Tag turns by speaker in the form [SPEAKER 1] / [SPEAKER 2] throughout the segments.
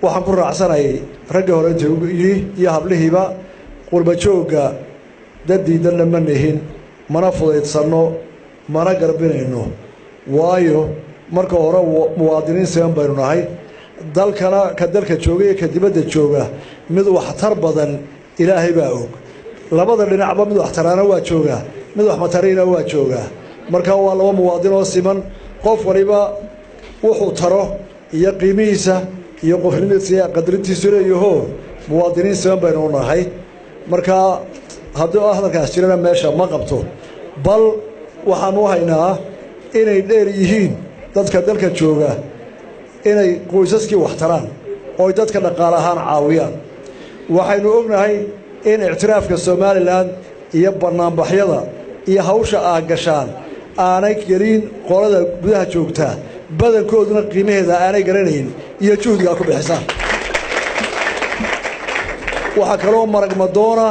[SPEAKER 1] waxaan ku raacsanay ragga hore inta yiri iyo hablihiiba qurbo joogga dad diidan ma nihin mana fudaydsanno mana garbinayno waayo marka hore muwaadiniin siman baynu nahay dalkana ka dalka jooga iyo ka dibadda jooga mid waxtar badan ilaahay baa og labada dhinacba mid waxtaraana waa jooga mid wax matariina waa jooga marka waa laba muwaadin oo siman qof waliba wuxuu taro iyo qiimihiisa iyo qofnimadiisa qadarintiisa leeyahay muwaadiniin siman baynu nahay marka haddii hadalkaas jirana meesha ma qabto bal waxaan u haynaa inay dheer yihiin dadka dalka jooga inay qoysaskii wax taraan oo dadka dhaqaale ahaan caawiyaan waxaynu ognahay in ictiraafka Somaliland iyo barnaamijyada iyo hawsha ah gashaan aanay gelin qolada gudaha joogta badankooduna qiimaheeda aanay garanayn iyo juhdiga ku bixisaan waxa kaloo maragma doona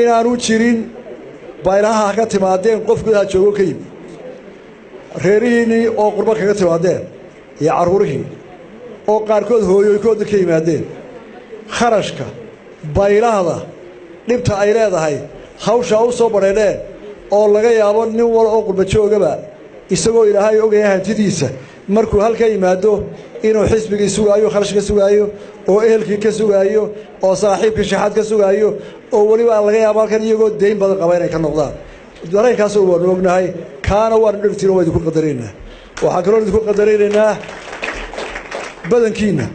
[SPEAKER 1] inaanu jirin bayraha ka timaadeen qof gudaha joogo ka yimid reerihiinii oo qurbo kaga timaadeen iyo caruurihii oo qaarkood hooyooyinkooda ka yimaadeen kharashka baylahda dhibta ay leedahay hawsha u soo bareedeen oo laga yaabo nin wal oo qurbo joogaba isagoo ilaahay ogayahay hantidiisa markuu halka yimaado inuu xisbiga sugaayo kharashka sugaayo oo ehelkii ka sugaayo oo saaxiibka shaxad ka sugaayo oo waliba laga yaabo halkan iyagoo deyn badan qaba inay ka noqdaan dareenkaas oo waan ognahay kaana waan dhirtiin oo idinku qadareynaa waxa kale oo idinku qadareynaa badankiina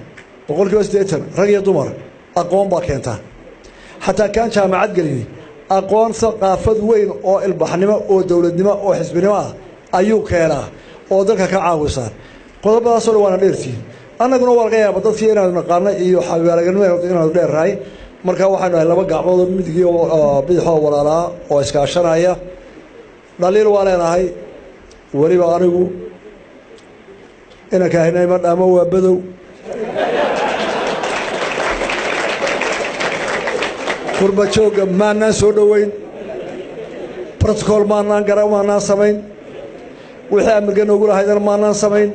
[SPEAKER 1] 80% rag iyo dumar aqoon baa keenta hatta kan jaamacad galini aqoon saqaafad weyn oo ilbaxnimo oo dawladnimo oo xisbinimo ah ayuu keenaa oo dalka ka caawisa qodobadaas oo waan dheertiin annaguna waa laga yaabaa dadkii inaanu naqaano iyo xawaaragnimo inaanu dheerahay marka waxaan nahay laba gacmood midiga bidixo walaalaa oo iskaashanaya dhaliil waa leenahay waliba anigu ina kaahinay ma dhaamo waa badow qurbo joogga maanaan soo dhaweyn protocol maanaan maanaan samayn wixii amirgan ugu lahaydana maanaan samayn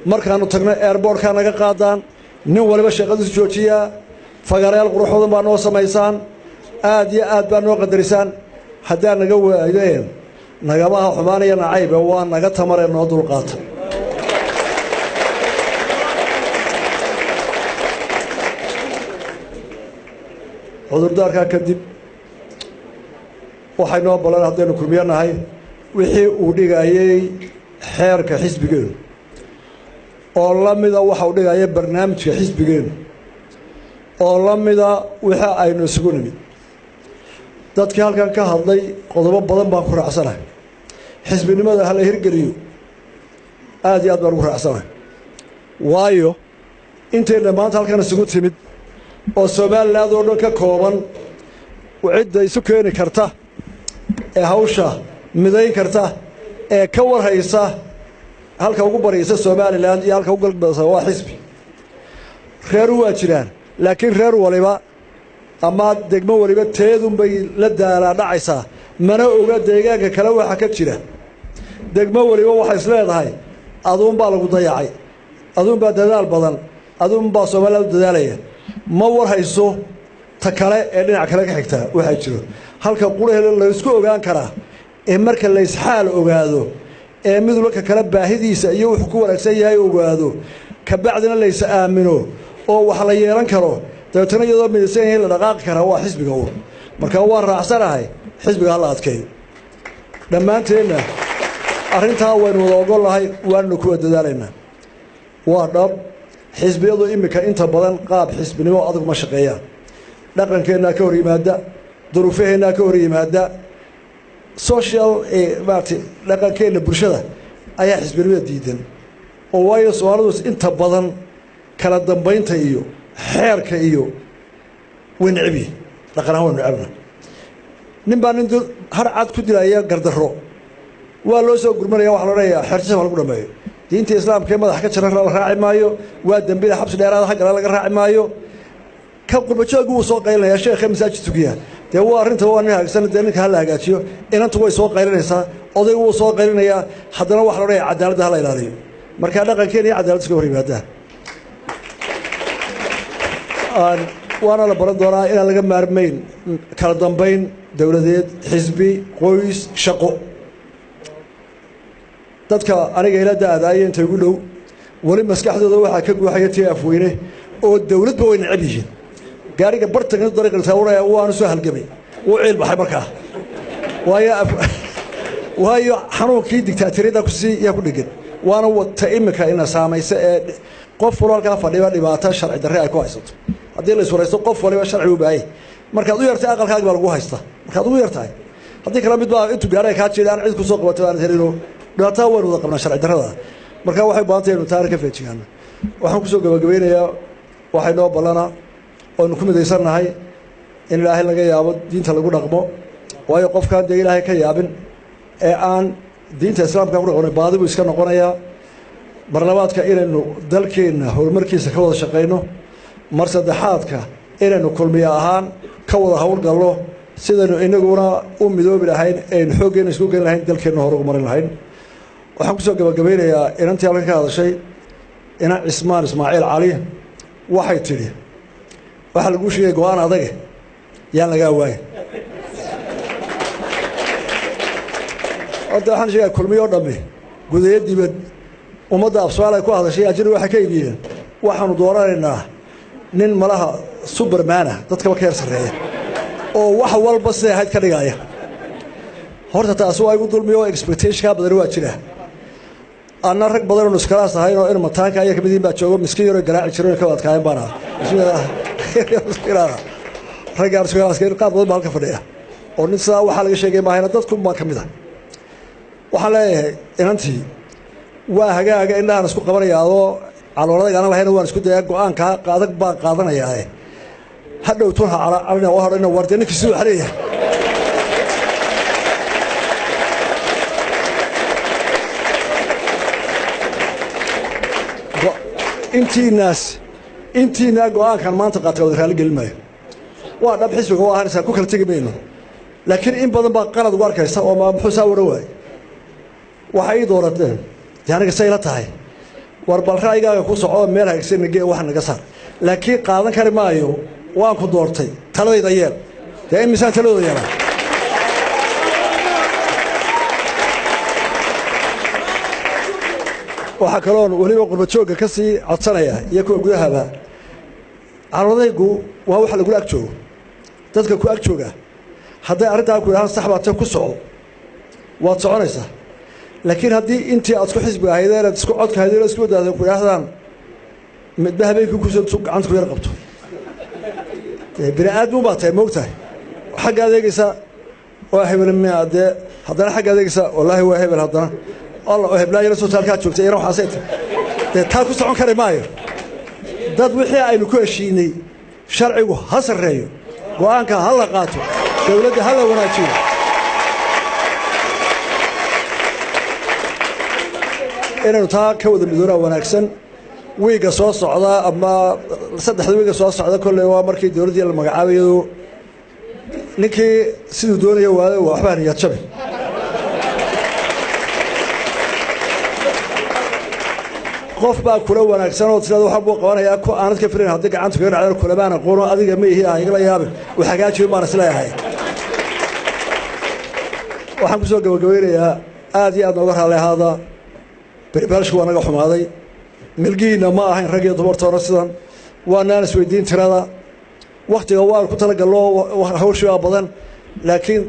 [SPEAKER 1] markaanu tagno airportka naga qaadaan nin waliba shaqadiisu joojiyaa fagaarayaal quruxoodan baa noo samaysaan aad iyo aad baa noo qadarisaan haddaa naga waayeen nagamaha xumaanaya nacayba waa naga tamaree noo dulqaata cudurdaarkaa kadib waxay noo balan haddaynu kulmiyanahay wixii uu dhigayay xeerka xisbigeenu oo la mida waxa uu dhigayay barnaamijka xisbigeenu oo la mida wixii aynu isugu nimid dadkii halkan ka hadlay qodobo badan baan ku raacsanahay xisbinimada hala hirgeliyo aad iyo aad baan ugu raacsanahay waayo intayna maanta halkan isugu timid oo Somaliland oo dhan ka kooban cidda isu keeni karta ee hawsha midayn karta ee ka warhaysa halka ugu baraysa Somaliland iyo halka ugu galbeedsa waa xisbi reer waa jiraan laakiin reer waliba ama degmo waliba teedun bay la daala dhacaysa mana oga deegaanka kale waxa ka jira degmo waliba waxa isleedahay aduun baa lagu dayacay aduun baa dadaal badan aduun baa Somaliland dadaalaya ma warhayso ta kale ee dhinac kale ka xigta waxa jiro halka quraheeda la isku ogaan karaa ee marka la isxaal ogaado ee midulka kala baahidiisa iyo wuxuu ku wanaagsan yahay ogaado ka bacdina la is aamino oo wax la yeelan karo dadana iyadoo midaysan yahay la dhaqaaq kara waa xisbiga uu marka waa raacsanahay xisbiga la adkeeyo dhamaanteena arintaa waynu wada ogolahay waanu ku dadaalayna waa dhab xisbiyadu imika inta badan qaab xisbinimo adag ma shaqeeyaan dhaqankeena ka hor yimaada duruufaheena ka hor yimaada social dhaqankeena bulshada ayaa xisbinimada diidan oo waayo Soomaalidu inta badan kala dambeynta iyo xeerka iyo winci dhaqanaha winci nin baan inta har cad ku dilaya gardaro waa loo soo gurmanaya wax loo leeyahay xirtiisa lagu dhameeyo diinta islaamka madax ka jaran la raaci maayo waa dambiga xabsi dheeraad xaq laga raaci maayo ka qurbo joog uu soo qaylinaya sheekh masaajid tukiya de waa arinta waa nin hagsan ninka hal hagaajiyo inantu way soo qaylinaysaa oday uu soo qaylinaya haddana wax loo leeyahay cadaalad la ilaaliyo marka dhaqankeena cadaalad iska hor yimaada waana la baran doonaa inaan laga maarmayn kala dambayn dowladeed xisbi qoys shaqo dadka aniga ila daadaayay inta ugu dhow wali maskaxdooda waxa ka guuxaya tii afweyne oo dowladba way necab yihiin gaariga bartanka dariiqa taawraya waanu soo halgamay oo ceel baxay markaa waayo xanuunkii dictatoriyada ku sii yaa ku dhigan waana wata imika ina saamaysa ee qof walaalka fadhiba dhibaato sharci darre ay ku haysato haddii la iswaraysto qof waliba sharci u baahay markaad u yartay aqalkaaga baa lagu haysta markaad u yartay haddii kala mid baa intuu gaaray ka jeedaan cid ku soo qabatay aan helino dhibaato weyn wada qabna sharci darrada marka waxay baantay inuu taariikh ka feejigaan waxaan ku soo gabagabeynayaa waxay noo balana oo ku midaysanahay in ilaahay laga yaabo diinta lagu dhaqmo waayo qofkaan dee ilaahay ka yaabin ee aan diinta islaamka ku dhaqanay baadibu iska noqonayaa barnaamijka inaynu dalkeena horumarkiisa ka wada shaqeyno mar saddexaadka inaynu kulmiye ahaan ka wada hawlgalno sidaynu inaguna u midoobi lahayn een xooggeena isku gelin lahayn dalkeena hore ugu marin lahayn waxaan ku soo gabagabeynayaa inantii halkan ka hadashay ina Cismaan Ismaaciil Cali waxay tiri waxa lagu sheegay go'aan adag yaan laga waayay hadda waxaan sheegay kulmiye oo dhammi gudaheed dibad ummadda Soomaaliya ku hadashay ajir waxa ka iibiyeen waxaanu dooranaynaa nin malaha superman dadka ka yar sareeya oo wax walba si ahayd ka dhigaya horta taas waa igu dulmiyo expectation ka badan waa jira ana rag badan oo iskalaas ahayn oo in mataanka ay ka midin baa joogo miskiin yar garaac jiray ka wad kaayeen baana ragaan iskalaas ka qaad badan halka fadhiya oo nin saa waxa laga sheegay maahayna dadku ma kamid ah waxa leeyahay inantii waa hagaaga indhahan isku qabanayaado caloolada aan lahayn waan isku dayaa go'aanka qaadag baa qaadanayaa hadhow tun arina oo horena wardeena kisoo xareeya intiina go'aankan maanta qaatay oo raali gelmayo waa dhab xisbiga waa harisa ku kala tagi mayno laakiin in badan baa qalad ugu arkaysa oo ma muxuu soo waray waxay doorateen aniga say la tahay war bal raayigaaga ku soco meel haysan nagee wax naga saar laakiin qaadan kari maayo waan ku doortay taladayda yeel ee miisaan taladooda yeela waxa kaloon waliba qurbo jooga ka sii codsanaya iyo kuwa gudahaba caladaygu waa waxa lagu ag joogo dadka ku ag jooga haday arintaa ku yahay sax baad ku soco waad soconaysaa laakiin haddii intii aad ku xisbiga ahaydeen aad isku codka ahaydeen isku wadaadeen ku yiraahdaan midba habeenku ku soo gacanta ku yar qabto bini aadmu baa tahay moogtahay xagga adeegaysa waa hebel miyaade haddana xagga adeegaysa wallaahi waa hebel haddana allah oo heblaayna soo taalkaa joogtay inuu xaasayta taa ku socon kari maayo dad wixii aynu ku heshiinay sharcigu ha sarreeyo go'aanka ha la qaato dawladda ha la wanaajiyo inaynu taa ka wada midoona wanaagsan wiiga soo socda ama saddexda wiiga soo socda kolley waa markii dawladdii la magacaabayo ninkii siduu doonaya waaday waxba niyad jabi qof baa kula wanaagsan oo tirada waxa buu qabanayaa ku aanad ka firin haddii gacanta kaga dhacdo kulamaan aqoon adiga ma yihi ah igala yaabin waxa hagaajiyo baan isleeyahay waxaan ku soo gabagabeynayaa aad iyo aad nooga raaleehada barbaarshku waa naga xumaaday milgiina ma ahayn rag iyo dumartoona sidan waa naan isweydiin tirada waqtiga waa ku tala gallo hawshiga badan laakiin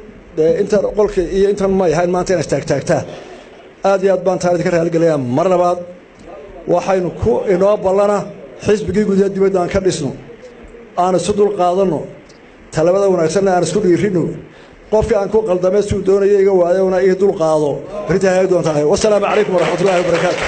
[SPEAKER 1] inta qolka iyo intan ma yahay maanta in istaagtaa aad iyo aad baan taariikh ka raali galayaa mar labaad waxaynu ku inoo ballana xisbigii gudaha dibadda aan ka dhisno aan isu dul qaadano talabada wanaagsanna aan isku dhiirino qofkii aan ku qaldamay siduu doonayay iga waayowna ii dul qaado rinta hay doontaa wassalaamu calaykum waraxmatullaahi wabarakaatuh